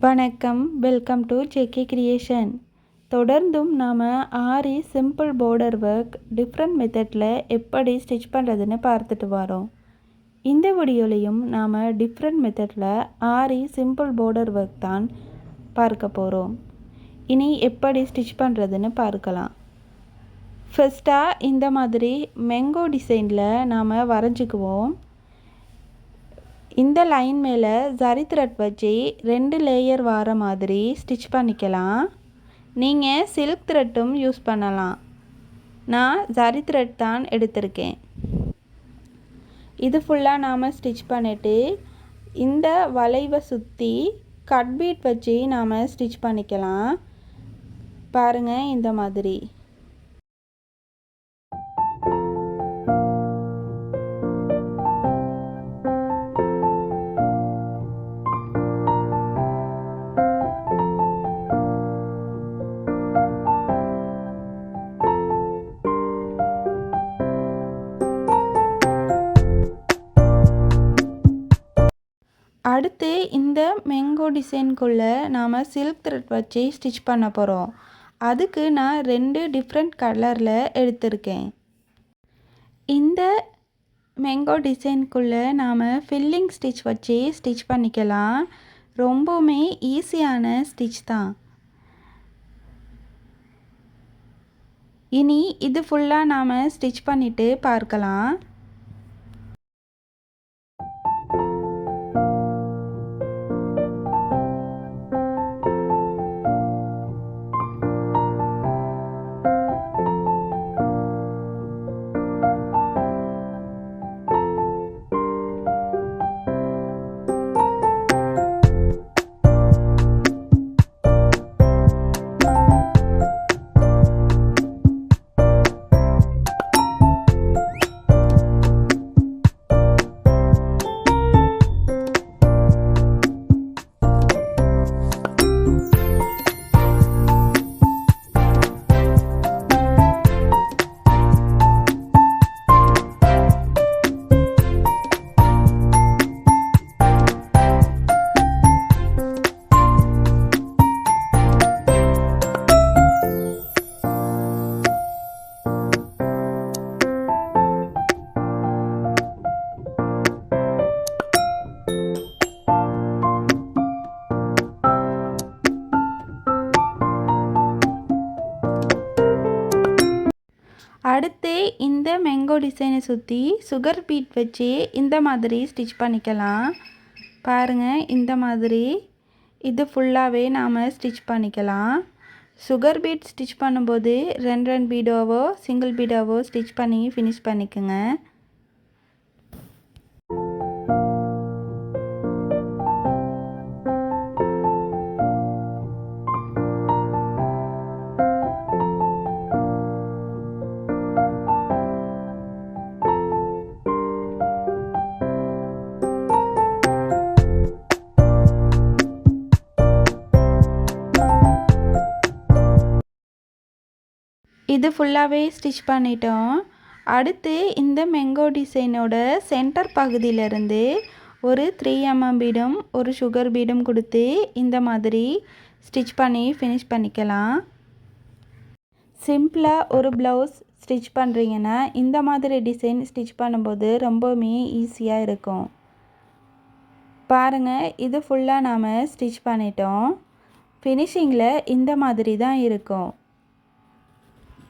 வணக்கம், welcome to JK creation. தொடர்ந்தும் நாம் ஆரி சிம்பிள் பார்டர் ஒர்க் டிஃப்ரெண்ட் மெத்தடில் எப்படி ஸ்டிச் பண்ணுறதுன்னு பார்த்துட்டு வரோம். இந்த வீடியோலையும் நாம் டிஃப்ரெண்ட் மெத்தடில் ஆரி சிம்பிள் பார்டர் ஒர்க் தான் பார்க்க போகிறோம். இனி எப்படி ஸ்டிச் பண்ணுறதுன்னு பார்க்கலாம். ஃபஸ்ட்டாக இந்த மாதிரி மேங்கோ டிசைனில் நாம் வரைஞ்சிக்குவோம். இந்த லைன் மேலே ஜரி த்ரெட் வச்சு 2 லேயர் வர மாதிரி ஸ்டிச் பண்ணிக்கலாம். நீங்கள் சில்க் த்ரெட்டும் யூஸ் பண்ணலாம். நான் ஜரி த்ரெட் தான் எடுத்திருக்கேன். இது ஃபுல்லாக நாம் ஸ்டிச் பண்ணிவிட்டு இந்த வளைவை சுற்றி கட் பீட் வச்சு நாம் ஸ்டிச் பண்ணிக்கலாம். பாருங்கள், இந்த மாதிரி. அடுத்து இந்த மேங்கோ டிசைனுக்குள்ளே நாம் சில்க் த்ரெட் வச்சு ஸ்டிச் பண்ண போகிறோம். அதுக்கு நான் 2 டிஃப்ரெண்ட் கலரில் எடுத்திருக்கேன். இந்த மேங்கோ டிசைனுக்குள்ளே நாம் ஃபில்லிங் ஸ்டிச் வச்சு ஸ்டிச் பண்ணிக்கலாம். ரொம்பவுமே ஈஸியான ஸ்டிச் தான். இனி இது ஃபுல்லாக நாம் ஸ்டிச் பண்ணிவிட்டு பார்க்கலாம். அடுத்து இந்த மேங்கோ டிசைனை சுற்றி சுகர் பீட் வச்சு இந்த மாதிரி ஸ்டிச் பண்ணிக்கலாம். பாருங்கள், இந்த மாதிரி இது ஃபுல்லாகவே நாம் ஸ்டிச் பண்ணிக்கலாம். சுகர் பீட் ஸ்டிச் பண்ணும்போது 2 பீடாவோ சிங்கிள் பீடாவோ ஸ்டிச் பண்ணி ஃபினிஷ் பண்ணிக்கோங்க. இது ஃபுல்லாகவே ஸ்டிச் பண்ணிட்டோம். அடுத்து இந்த மேங்கோ டிசைனோட சென்டர் பகுதியிலேருந்து ஒரு 3 mm பீடும் ஒரு சுகர் பீடும் கொடுத்து இந்த மாதிரி ஸ்டிச் பண்ணி ஃபினிஷ் பண்ணிக்கலாம். சிம்பிளாக ஒரு ப்ளவுஸ் ஸ்டிச் பண்ணுறீங்கன்னா இந்த மாதிரி டிசைன் ஸ்டிச் பண்ணும்போது ரொம்பவுமே ஈஸியாக இருக்கும். பாருங்கள், இது ஃபுல்லாக நாம் ஸ்டிச் பண்ணிட்டோம். ஃபினிஷிங்கில் இந்த மாதிரி தான் இருக்கும்.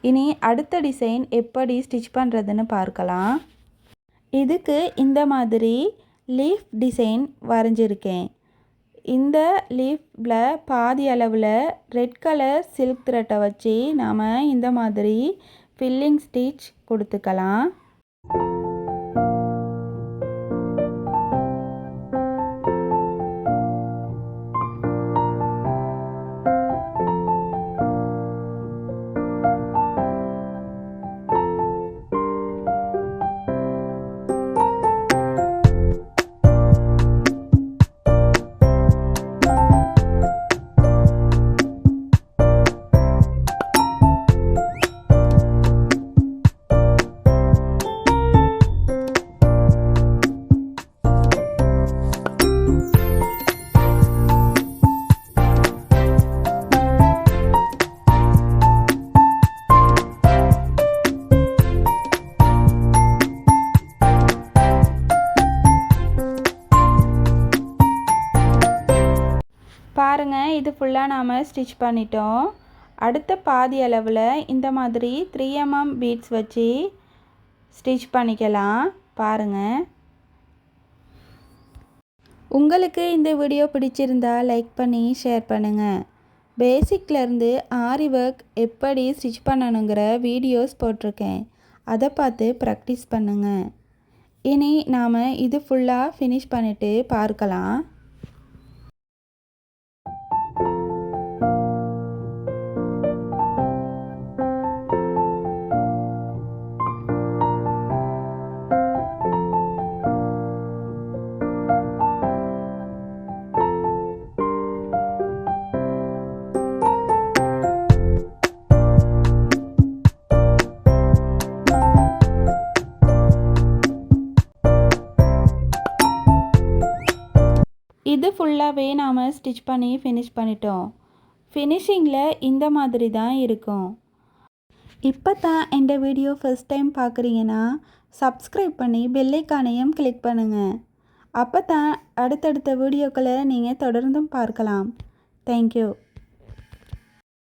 இனி அடுத்த டிசைன் எப்படி ஸ்டிச் பண்ணுறதுன்னு பார்க்கலாம். இதுக்கு இந்த மாதிரி லீஃப் டிசைன் வரைஞ்சிருக்கேன். இந்த லீஃபில் பாதி அளவில் ரெட் கலர் சில்க் த்ரெட்டை வச்சு நாம் இந்த மாதிரி ஃபில்லிங் ஸ்டிச் கொடுத்துக்கலாம். பாருங்கள், இது ஃபுல்லாக நாம் ஸ்டிச் பண்ணிட்டோம். அடுத்த பாதி அளவில் இந்த மாதிரி 3mm பீட்ஸ் வச்சு ஸ்டிச் பண்ணிக்கலாம். பாருங்கள். உங்களுக்கு இந்த வீடியோ பிடிச்சிருந்தா லைக் பண்ணி ஷேர் பண்ணுங்கள். பேசிக்லேருந்து ஆரி ஒர்க் எப்படி ஸ்டிச் பண்ணணுங்கிற வீடியோஸ் போட்டிருக்கேன். அதை பார்த்து ப்ராக்டிஸ் பண்ணுங்கள். இனி நாம் இது ஃபுல்லாக ஃபினிஷ் பண்ணிவிட்டு பார்க்கலாம். இது ஃபுல்லாகவே நாம் ஸ்டிச் பண்ணி ஃபினிஷ் பண்ணிட்டோம். ஃபினிஷிங்கில் இந்த மாதிரி தான் இருக்கும். இப்போ தான் இந்த வீடியோ ஃபர்ஸ்ட் டைம் பார்க்குறீங்கன்னா சப்ஸ்கிரைப் பண்ணி பெல் ஐகானையும் கிளிக் பண்ணுங்கள். அப்போ தான் அடுத்தடுத்த வீடியோக்களை நீங்கள் தொடர்ந்தும் பார்க்கலாம். தேங்க்யூ.